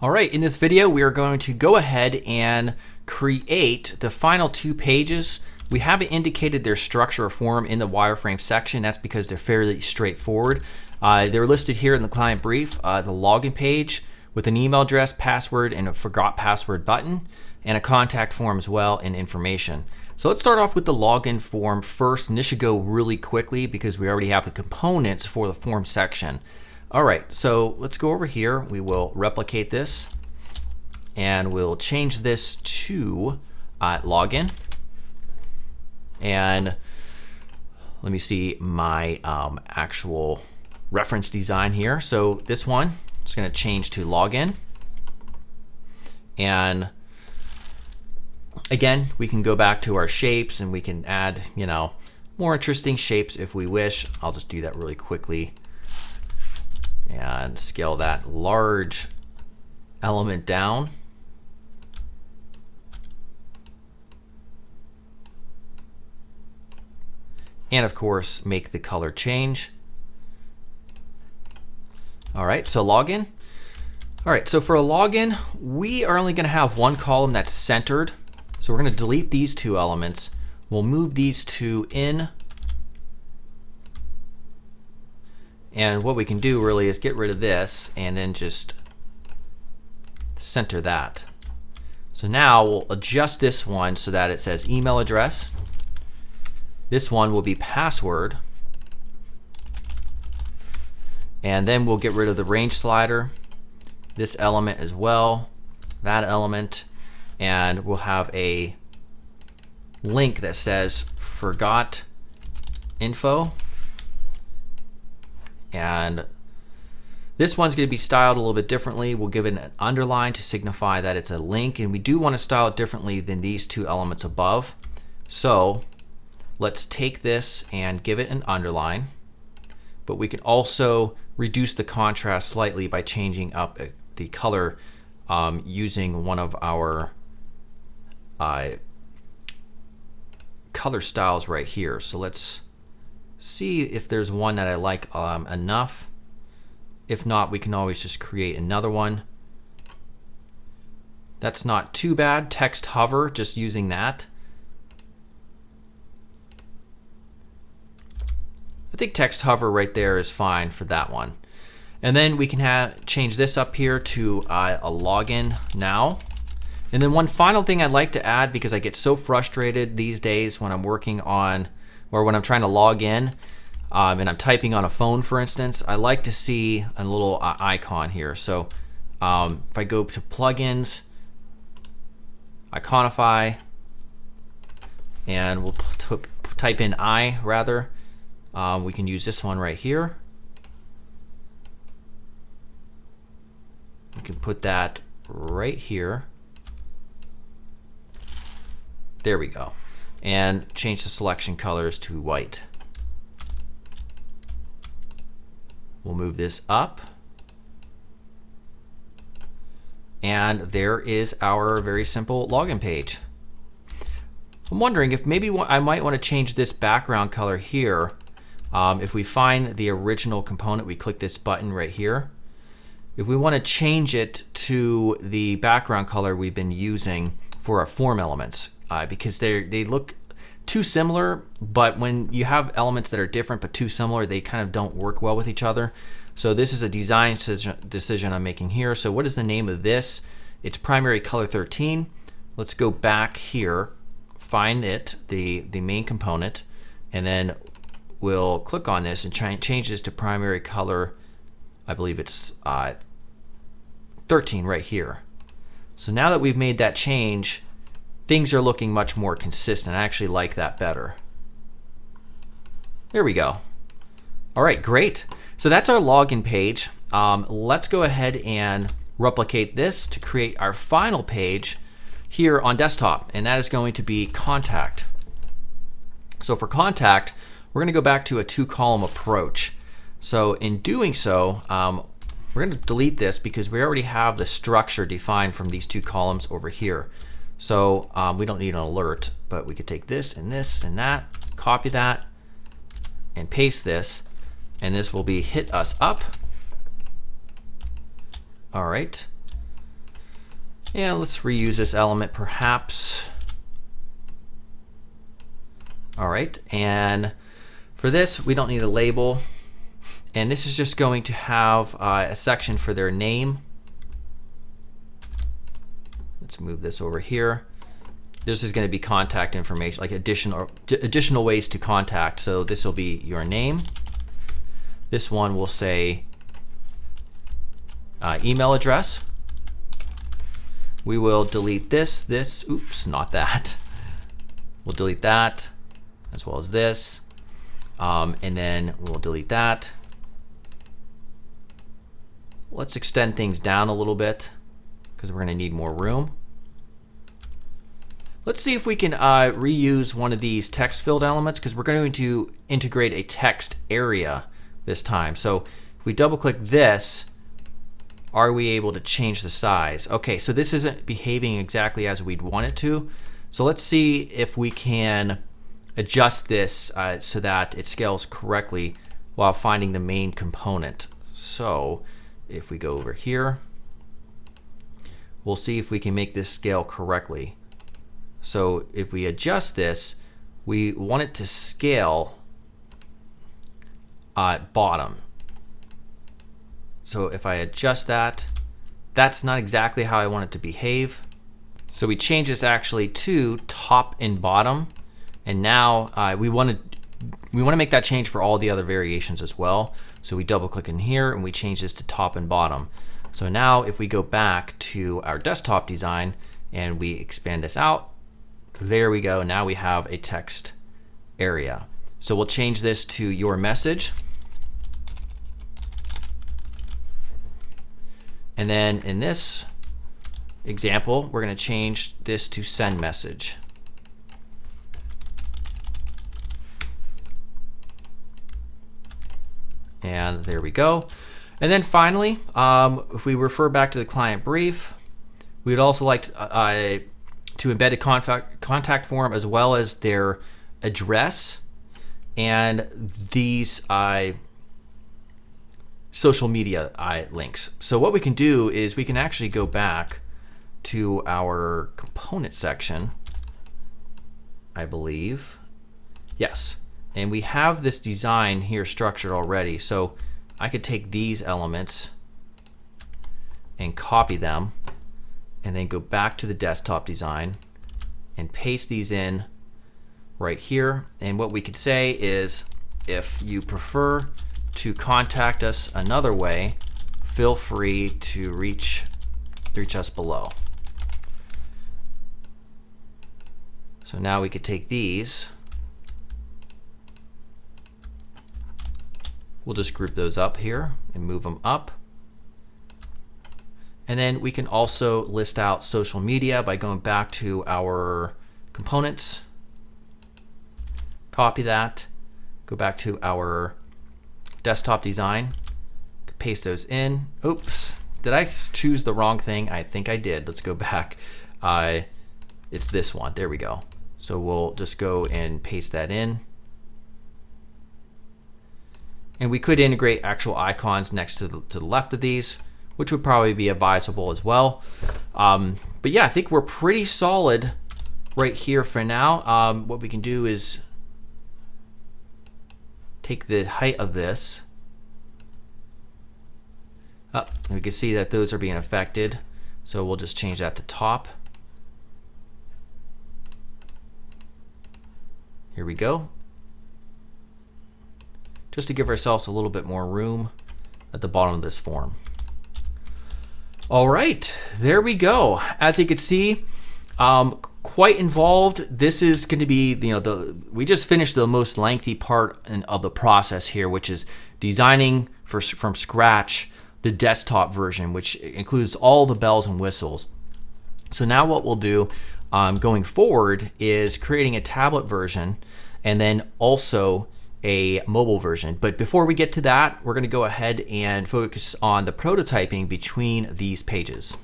All right, in this video, we are going to go ahead and create the final 2 pages. We haven't indicated their structure or form in the wireframe section. That's because they're fairly straightforward. They're listed here in the client brief, the login page with an email address, password, and a forgot password button, and a contact form as well and information. So let's start off with the login form first, and this should go really quickly because we already have the components for the form section. All right, so let's go over here. We will replicate this and we'll change this to login. And let me see my actual reference design here. So this one is going to change to login. And again, we can go back to our shapes and we can add, more interesting shapes if we wish. I'll just do that really quickly and scale that large element down. And of course, make the color change. All right, so login. All right, so for a login, we are only going to have one column that's centered. So we're going to delete these 2 elements. We'll move these 2 in. And what we can do really is get rid of this and then just center that. So now we'll adjust this one so that it says email address. This one will be password. And then we'll get rid of the range slider, this element as well, that element, and we'll have a link that says forgot info. And this one's going to be styled a little bit differently. We'll give it an underline to signify that it's a link, and we do want to style it differently than these 2 elements above. So let's take this and give it an underline, but we can also reduce the contrast slightly by changing up the color using one of our color styles right here. So let's see if there's one that I like enough. If not, we can always just create another one. That's not too bad. Text hover, just using that. I think text hover right there is fine for that one. And then we can change this up here to a login now. And then one final thing I'd like to add, because I get so frustrated these days when I'm working on, or when I'm trying to log in and I'm typing on a phone, for instance, I like to see a little icon here. So if I go to plugins, Iconify, and we'll type in I rather. We can use this one right here. We can put that right here. There we go. And change the selection colors to white. We'll move this up. And there is our very simple login page. I'm wondering if maybe I might want to change this background color here. If we find the original component, we click this button right here. If we want to change it to the background color we've been using for our form elements, because they look too similar, but when you have elements that are different but too similar, they kind of don't work well with each other. So this is a design decision I'm making here. So what is the name of this? It's primary color 13. Let's go back here, find it, the main component, and then we'll click on this and change this to primary color. I believe it's 13 right here. So now that we've made that change, things are looking much more consistent. I actually like that better. There we go. All right, great. So that's our login page. Let's go ahead and replicate this to create our final page here on desktop, and that is going to be contact. So for contact, we're going to go back to a 2-column approach. So in doing so, we're going to delete this because we already have the structure defined from these 2 columns over here. So we don't need an alert, but we could take this and that, copy that, and paste this, and this will be hit us up. All right. And let's reuse this element perhaps. All right, and for this, we don't need a label. And this is just going to have a section for their name. Let's move this over here. This is going to be contact information, like additional ways to contact. So this will be your name. This one will say email address. We will delete this, oops, not that. We'll delete that as well as this. And then we'll delete that. Let's extend things down a little bit because we're going to need more room. Let's see if we can reuse one of these text field elements because we're going to integrate a text area this time. So if we double click this, are we able to change the size? Okay, so this isn't behaving exactly as we'd want it to. So let's see if we can adjust this so that it scales correctly while finding the main component. So if we go over here, we'll see if we can make this scale correctly. So if we adjust this, we want it to scale bottom. So if I adjust that, that's not exactly how I want it to behave. So we change this actually to top and bottom. And now we want to make that change for all the other variations as well. So we double click in here and we change this to top and bottom. So now if we go back to our desktop design and we expand this out, there we go. Now we have a text area. So we'll change this to your message. And then in this example, we're going to change this to send message. And there we go. And then finally, if we refer back to the client brief, we would also like to embed a contact form as well as their address and these social media links. So what we can do is we can actually go back to our component section, I believe. Yes. And we have this design here structured already. So I could take these elements and copy them and then go back to the desktop design and paste these in right here. And what we could say is, if you prefer to contact us another way, feel free to reach us below. So now we could take these. We'll just group those up here and move them up. And then we can also list out social media by going back to our components, copy that, go back to our desktop design, paste those in. Oops, did I choose the wrong thing? I think I did. Let's go back. It's this one. There we go. So we'll just go and paste that in. And we could integrate actual icons next to the left of these, which would probably be advisable as well. But yeah, I think we're pretty solid right here for now. What we can do is take the height of this. We can see that those are being affected. So we'll just change that to top. Here we go. Just to give ourselves a little bit more room at the bottom of this form. All right, there we go. As you can see, quite involved. This is going to be, we just finished the most lengthy part of the process here, which is designing from scratch the desktop version, which includes all the bells and whistles. So now what we'll do going forward is creating a tablet version and then also a mobile version. But before we get to that, we're going to go ahead and focus on the prototyping between these pages.